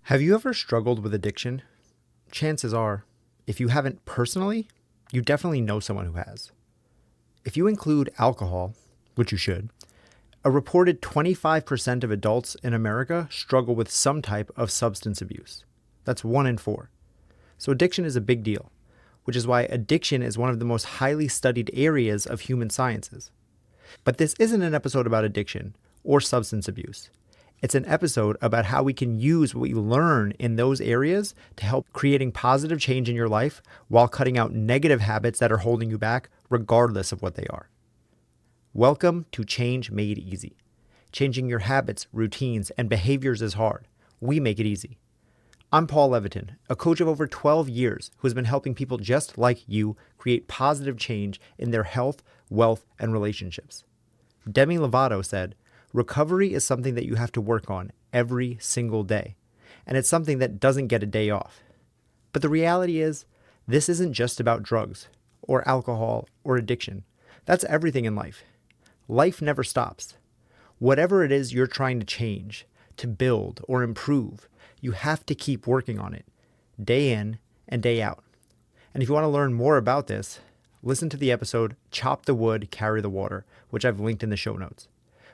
Have you ever struggled with addiction? Chances are, if you haven't personally, you definitely know someone who has. If you include alcohol, which you should, a reported 25% of adults in America struggle with some type of substance abuse. That's 1 in 4. So addiction is a big deal, which is why addiction is one of the most highly studied areas of human sciences. But this isn't an episode about addiction or substance abuse. It's an episode about how we can use what we learn in those areas to help creating positive change in your life while cutting out negative habits that are holding you back, regardless of what they are. Welcome to Change Made Easy. Changing your habits, routines, and behaviors is hard. We make it easy. I'm Paul Levitin, a coach of over 12 years who has been helping people just like you create positive change in their health, wealth, and relationships. Demi Lovato said, "Recovery is something that you have to work on every single day, and it's something that doesn't get a day off." But the reality is, this isn't just about drugs, or alcohol, or addiction. That's everything in life. Life never stops. Whatever it is you're trying to change, to build, or improve, you have to keep working on it, day in and day out. And if you want to learn more about this, listen to the episode Chop the Wood, Carry the Water, which I've linked in the show notes.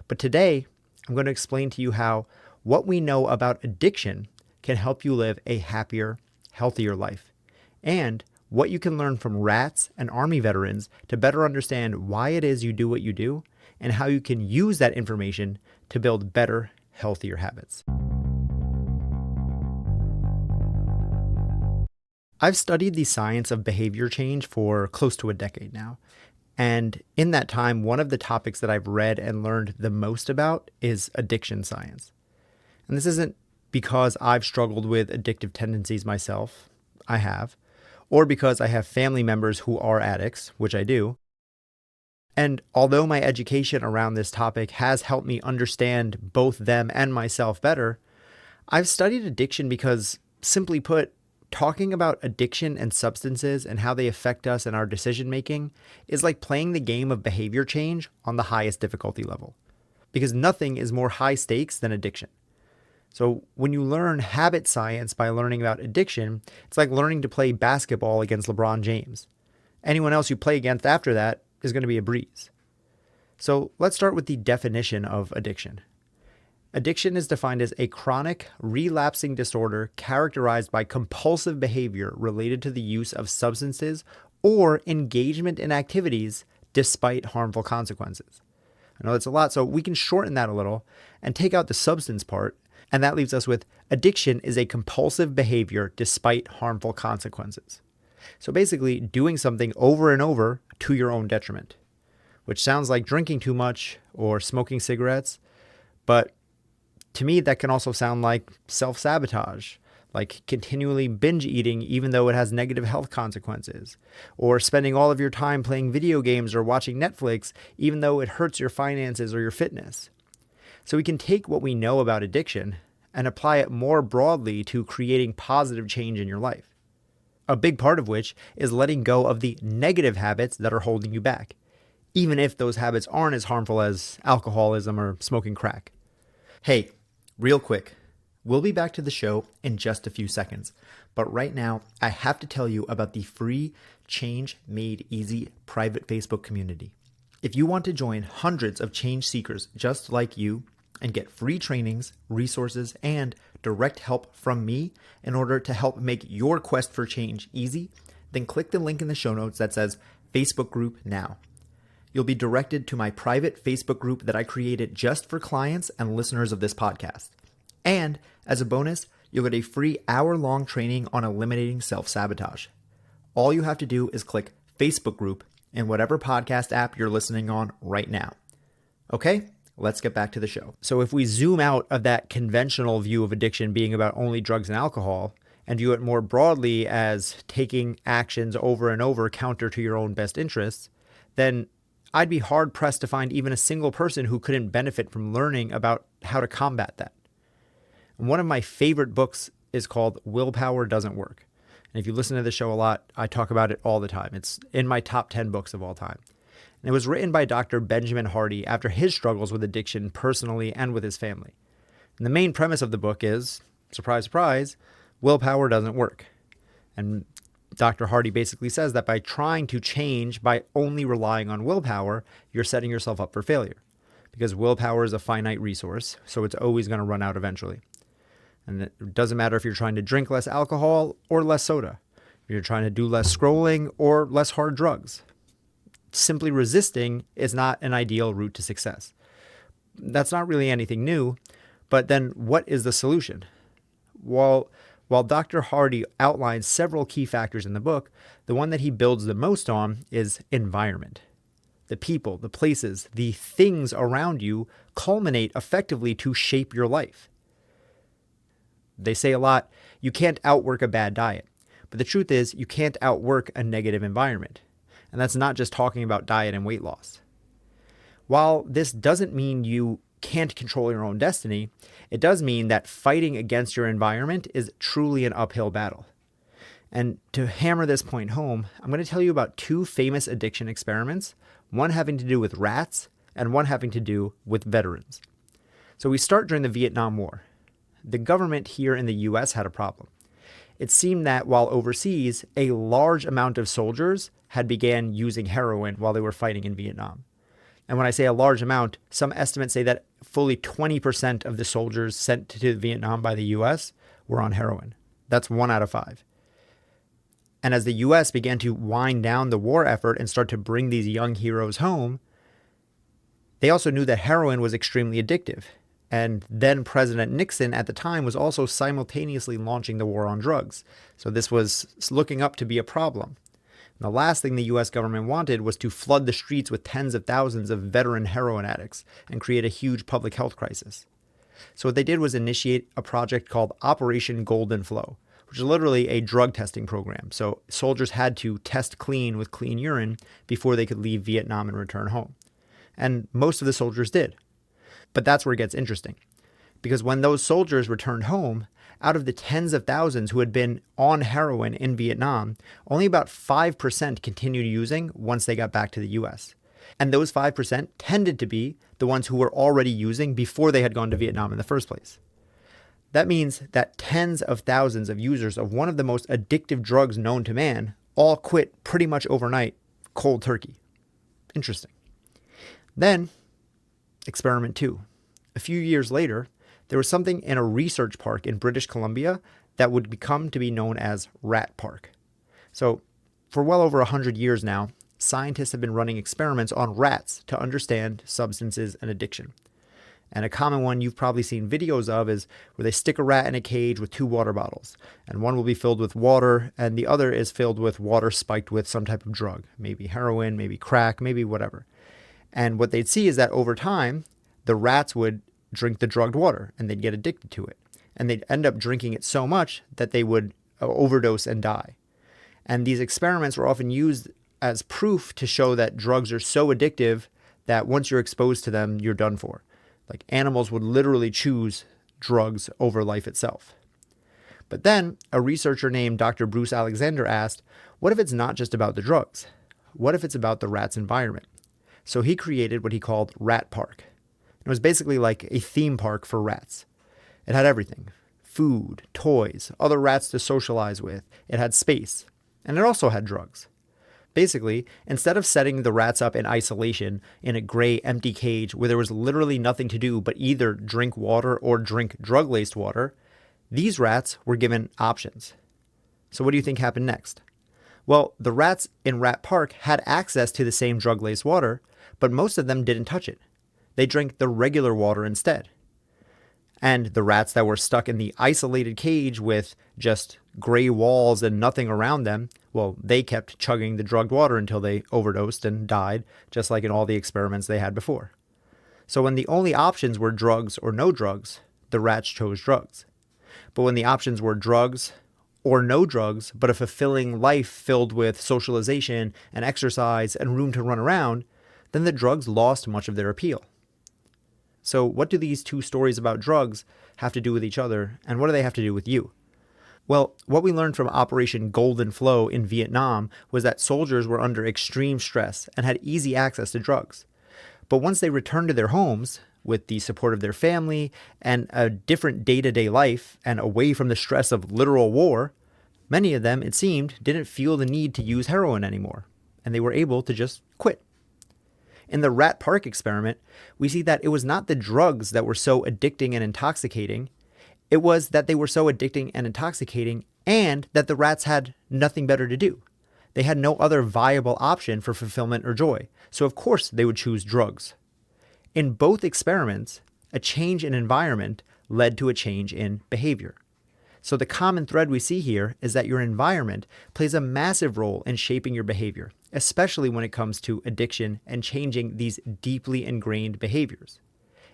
But today, I'm going to explain to you how what we know about addiction can help you live a happier, healthier life, and what you can learn from rats and Army veterans to better understand why it is you do what you do and how you can use that information to build better, healthier habits. I've studied the science of behavior change for close to a decade now. And in that time, one of the topics that I've read and learned the most about is addiction science. And this isn't because I've struggled with addictive tendencies myself, I have, or because I have family members who are addicts, which I do. And although my education around this topic has helped me understand both them and myself better, I've studied addiction because, simply put, talking about addiction and substances and how they affect us and our decision making is like playing the game of behavior change on the highest difficulty level, because nothing is more high stakes than addiction. So when you learn habit science by learning about addiction, it's like learning to play basketball against LeBron James. Anyone else you play against after that is going to be a breeze. So let's start with the definition of addiction. Addiction is defined as a chronic, relapsing disorder characterized by compulsive behavior related to the use of substances or engagement in activities despite harmful consequences. I know that's a lot, so we can shorten that a little and take out the substance part, and that leaves us with addiction is a compulsive behavior despite harmful consequences. So basically, doing something over and over to your own detriment, which sounds like drinking too much or smoking cigarettes, but to me, that can also sound like self-sabotage, like continually binge eating even though it has negative health consequences, or spending all of your time playing video games or watching Netflix even though it hurts your finances or your fitness. So we can take what we know about addiction and apply it more broadly to creating positive change in your life. A big part of which is letting go of the negative habits that are holding you back, even if those habits aren't as harmful as alcoholism or smoking crack. Hey, real quick, we'll be back to the show in just a few seconds, but right now I have to tell you about the free Change Made Easy private Facebook community. If you want to join hundreds of change seekers just like you and get free trainings, resources, and direct help from me in order to help make your quest for change easy, then click the link in the show notes that says Facebook group now. You'll be directed to my private Facebook group that I created just for clients and listeners of this podcast. And as a bonus, you'll get a free hour-long training on eliminating self-sabotage. All you have to do is click Facebook group in whatever podcast app you're listening on right now. Okay, let's get back to the show. So if we zoom out of that conventional view of addiction being about only drugs and alcohol and view it more broadly as taking actions over and over counter to your own best interests, then I'd be hard-pressed to find even a single person who couldn't benefit from learning about how to combat that. And one of my favorite books is called Willpower Doesn't Work. And if you listen to the show a lot, I talk about it all the time. It's in my top 10 books of all time. And it was written by Dr. Benjamin Hardy after his struggles with addiction personally and with his family. And the main premise of the book is surprise, surprise, willpower doesn't work. And Dr. Hardy basically says that by trying to change by only relying on willpower, you're setting yourself up for failure. Because willpower is a finite resource, so it's always going to run out eventually. And it doesn't matter if you're trying to drink less alcohol or less soda, if you're trying to do less scrolling or less hard drugs. Simply resisting is not an ideal route to success. That's not really anything new, but then what is the solution? While Dr. Hardy outlines several key factors in the book, the one that he builds the most on is environment. The people, the places, the things around you culminate effectively to shape your life. They say a lot, you can't outwork a bad diet. But the truth is, you can't outwork a negative environment. And that's not just talking about diet and weight loss. While this doesn't mean you can't control your own destiny, it does mean that fighting against your environment is truly an uphill battle. And to hammer this point home, I'm going to tell you about two famous addiction experiments, one having to do with rats and one having to do with veterans. So we start during the Vietnam War. The government here in the US had a problem. It seemed that while overseas, a large amount of soldiers had began using heroin while they were fighting in Vietnam. And when I say a large amount, some estimates say that fully 20% of the soldiers sent to Vietnam by the US were on heroin. That's 1 out of 5. And as the US began to wind down the war effort and start to bring these young heroes home, they also knew that heroin was extremely addictive. And then President Nixon at the time was also simultaneously launching the war on drugs. So this was looking up to be a problem. And the last thing the US government wanted was to flood the streets with tens of thousands of veteran heroin addicts and create a huge public health crisis. So what they did was initiate a project called Operation Golden Flow, which is literally a drug testing program. So soldiers had to test clean with clean urine before they could leave Vietnam and return home. And most of the soldiers did. But that's where it gets interesting. Because when those soldiers returned home, out of the tens of thousands who had been on heroin in Vietnam, only about 5% continued using once they got back to the US. And those 5% tended to be the ones who were already using before they had gone to Vietnam in the first place. That means that tens of thousands of users of one of the most addictive drugs known to man all quit pretty much overnight, cold turkey. Interesting. Then, experiment 2. A few years later, there was something in a research park in British Columbia that would become to be known as Rat Park. So, for well over 100 years now, scientists have been running experiments on rats to understand substances and addiction. And a common one you've probably seen videos of is where they stick a rat in a cage with 2 water bottles. And one will be filled with water, and the other is filled with water spiked with some type of drug. Maybe heroin, maybe crack, maybe whatever. And what they'd see is that over time, the rats would drink the drugged water and they'd get addicted to it. And they'd end up drinking it so much that they would overdose and die. And these experiments were often used as proof to show that drugs are so addictive that once you're exposed to them, you're done for. Like animals would literally choose drugs over life itself. But then a researcher named Dr. Bruce Alexander asked, what if it's not just about the drugs? What if it's about the rat's environment? So he created what he called Rat Park. It was basically like a theme park for rats. It had everything: food, toys, other rats to socialize with. It had space. And it also had drugs. Basically, instead of setting the rats up in isolation in a gray, empty cage where there was literally nothing to do but either drink water or drink drug-laced water, these rats were given options. So what do you think happened next? Well, the rats in Rat Park had access to the same drug-laced water, but most of them didn't touch it. They drank the regular water instead. And the rats that were stuck in the isolated cage with just gray walls and nothing around them, well, they kept chugging the drugged water until they overdosed and died, just like in all the experiments they had before. So when the only options were drugs or no drugs, the rats chose drugs. But when the options were drugs or no drugs, but a fulfilling life filled with socialization and exercise and room to run around, then the drugs lost much of their appeal. So what do these two stories about drugs have to do with each other, and what do they have to do with you? Well, what we learned from Operation Golden Flow in Vietnam was that soldiers were under extreme stress and had easy access to drugs. But once they returned to their homes, with the support of their family and a different day-to-day life and away from the stress of literal war, many of them, it seemed, didn't feel the need to use heroin anymore, and they were able to just quit. In the rat park experiment, we see that it was not the drugs that were so addicting and intoxicating, it was that they were so addicting and intoxicating and that the rats had nothing better to do. They had no other viable option for fulfillment or joy, so of course they would choose drugs. In both experiments, a change in environment led to a change in behavior. So the common thread we see here is that your environment plays a massive role in shaping your behavior, especially when it comes to addiction and changing these deeply ingrained behaviors.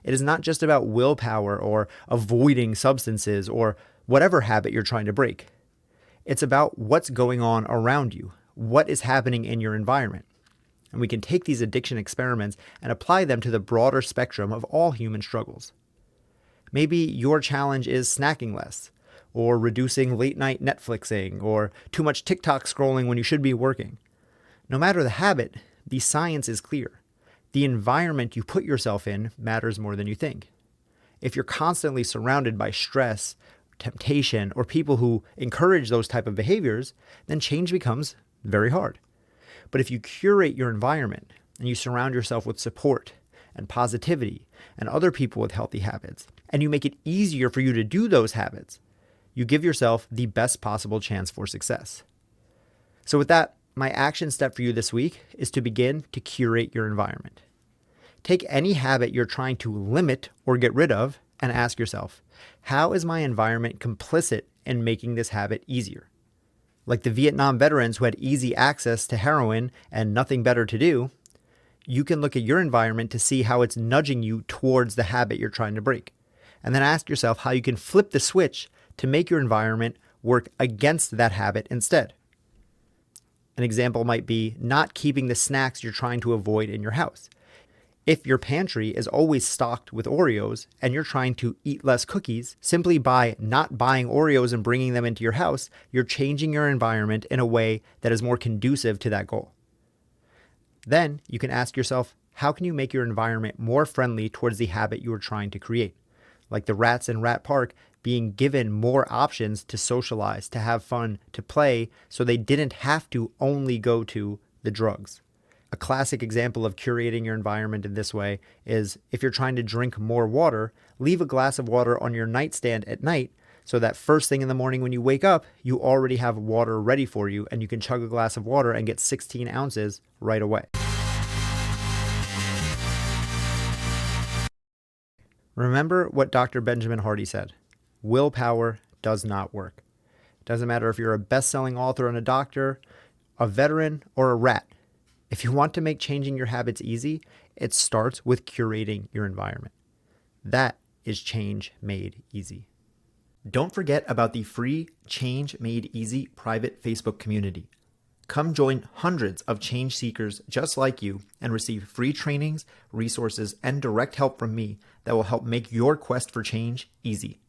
It is not just about willpower or avoiding substances or whatever habit you're trying to break. It's about what's going on around you, what is happening in your environment. And we can take these addiction experiments and apply them to the broader spectrum of all human struggles. Maybe your challenge is snacking less, or reducing late night Netflixing, or too much TikTok scrolling when you should be working. No matter the habit, the science is clear. The environment you put yourself in matters more than you think. If you're constantly surrounded by stress, temptation, or people who encourage those type of behaviors, then change becomes very hard. But if you curate your environment and you surround yourself with support and positivity and other people with healthy habits, and you make it easier for you to do those habits, you give yourself the best possible chance for success. So with that, my action step for you this week is to begin to curate your environment. Take any habit you're trying to limit or get rid of and ask yourself, how is my environment complicit in making this habit easier? Like the Vietnam veterans who had easy access to heroin and nothing better to do, you can look at your environment to see how it's nudging you towards the habit you're trying to break. And then ask yourself how you can flip the switch to make your environment work against that habit instead. An example might be not keeping the snacks you're trying to avoid in your house. If your pantry is always stocked with Oreos and you're trying to eat less cookies, simply by not buying Oreos and bringing them into your house, you're changing your environment in a way that is more conducive to that goal. Then you can ask yourself, how can you make your environment more friendly towards the habit you are trying to create? Like the rats in Rat Park being given more options to socialize, to have fun, to play, so they didn't have to only go to the drugs. A classic example of curating your environment in this way is if you're trying to drink more water, leave a glass of water on your nightstand at night so that first thing in the morning when you wake up, you already have water ready for you and you can chug a glass of water and get 16 ounces right away. Remember what Dr. Benjamin Hardy said, willpower does not work. It doesn't matter if you're a best-selling author and a doctor, a veteran, or a rat. If you want to make changing your habits easy, it starts with curating your environment. That is change made easy. Don't forget about the free Change Made Easy private Facebook community. Come join hundreds of change seekers just like you and receive free trainings, resources, and direct help from me that will help make your quest for change easy.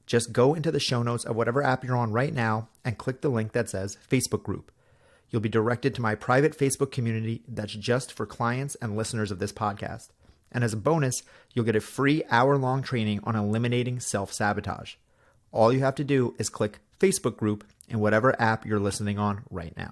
Just go into the show notes of whatever app you're on right now and click the link that says Facebook group. You'll be directed to my private Facebook community that's just for clients and listeners of this podcast. And as a bonus, you'll get a free hour-long training on eliminating self-sabotage. All you have to do is click Facebook group in whatever app you're listening on right now.